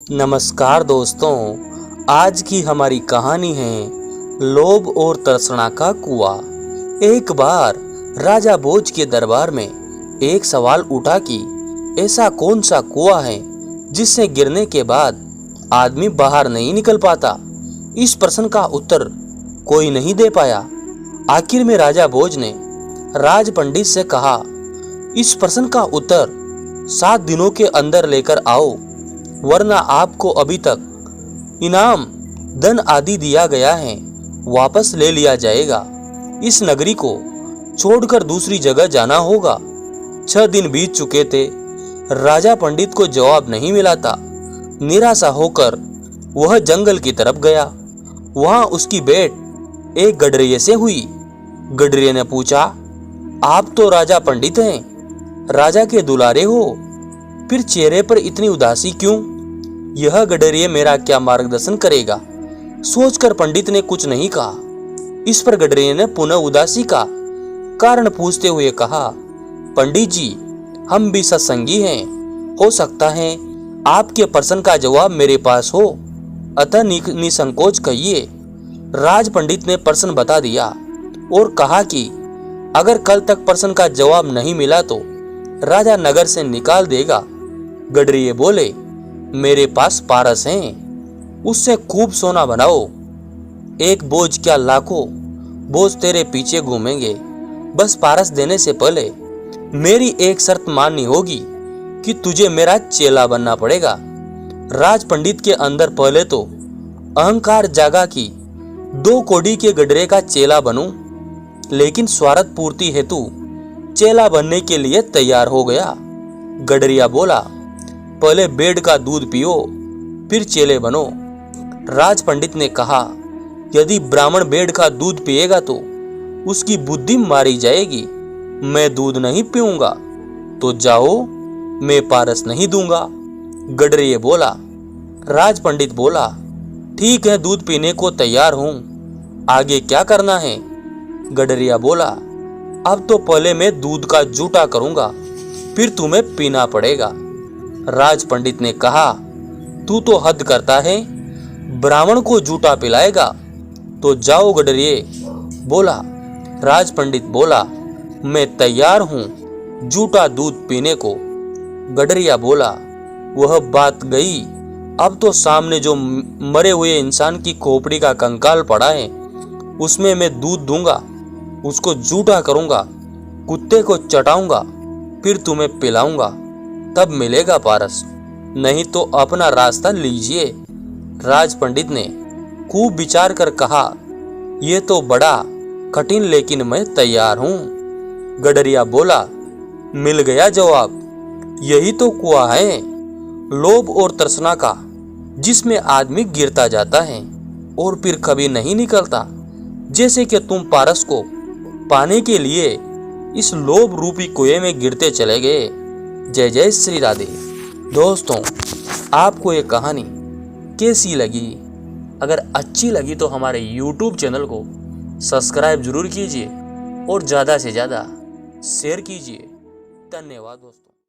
नमस्कार दोस्तों, आज की हमारी कहानी है लोभ और तृष्णा का कुआं। एक बार राजा भोज के दरबार में एक सवाल उठा कि ऐसा कौन सा कुआं है जिससे गिरने के बाद आदमी बाहर नहीं निकल पाता। इस प्रश्न का उत्तर कोई नहीं दे पाया। आखिर में राजा भोज ने राज पंडित से कहा, इस प्रश्न का उत्तर 7 दिनों के अंदर लेकर आओ, वरना आपको अभी तक इनाम धन आदि दिया गया है वापस ले लिया जाएगा। इस नगरी को छोड़कर दूसरी जगह जाना होगा। 6 दिन बीत चुके थे, राजा पंडित को जवाब नहीं मिला था। निराशा होकर वह जंगल की तरफ गया। वहां उसकी भेंट एक गडरिये से हुई। गडरिये ने पूछा, आप तो राजा पंडित हैं, राजा के दुलारे हो, फिर चेहरे पर इतनी उदासी क्यों? यह गडरिये मेरा क्या मार्गदर्शन करेगा? सोचकर पंडित ने कुछ नहीं कहा। इस पर गडरिये ने पुनः उदासी का कारण पूछते हुए कहा, पंडित जी, हम भी सत्संगी हैं, हो सकता है आपके प्रश्न का जवाब मेरे पास हो, अतः निसंकोच कहिए। राज पंडित ने प्रश्न बता दिया और कहा कि अगर कल तक प्रश्न का जवाब नहीं मिला तो राजा नगर से निकाल देगा। गडरिये बोले, मेरे पास पारस हैं, उससे खूब सोना बनाओ। एक बोझ क्या लाखों बोझ तेरे पीछे घूमेंगे। बस पारस देने से पहले मेरी एक शर्त माननी होगी कि तुझे मेरा चेला बनना पड़ेगा। राज पंडित के अंदर पहले तो अहंकार जागा कि 2 कौड़ी के गडरे का चेला बनूं, लेकिन स्वार्थ पूर्ति हेतु चेला बनने के लिए तैयार हो गया। गडरिया बोला, पहले बेड का दूध पियो, फिर चेले बनो। राज पंडित ने कहा, यदि ब्राह्मण बेड का दूध पिएगा तो उसकी बुद्धि मारी जाएगी। मैं दूध नहीं पीऊंगा, तो जाओ, मैं पारस नहीं दूंगा। गडरिये बोला। राज पंडित बोला, ठीक है, दूध पीने को तैयार हूं, आगे क्या करना है? गडरिया बोला, अब तो पहले मैं दूध का जूठा करूंगा, फिर तुम्हें पीना पड़ेगा। राज पंडित ने कहा, तू तो हद करता है, ब्राह्मण को जूठा पिलाएगा, तो जाओ। गडरिये बोला। राज पंडित बोला, मैं तैयार हूं जूठा दूध पीने को। गडरिया बोला, वह बात गई, अब तो सामने जो मरे हुए इंसान की खोपड़ी का कंकाल पड़ा है उसमें मैं दूध दूंगा, उसको जूठा करूंगा, कुत्ते को चटाऊंगा, फिर तुम्हें पिलाऊंगा, तब मिलेगा पारस, नहीं तो अपना रास्ता लीजिए। राज पंडित ने खूब विचार कर कहा, यह तो बड़ा कठिन, लेकिन मैं तैयार हूं। गडरिया बोला, मिल गया जवाब, यही तो कुआं है लोभ और तृष्णा का, जिसमें आदमी गिरता जाता है और फिर कभी नहीं निकलता। जैसे कि तुम पारस को पाने के लिए इस लोभ रूपी कुएं में गिरते चले गए। जय जय श्री राधे। दोस्तों, आपको ये कहानी कैसी लगी? अगर अच्छी लगी तो हमारे YouTube चैनल को सब्सक्राइब जरूर कीजिए और ज़्यादा से ज़्यादा शेयर कीजिए। धन्यवाद दोस्तों।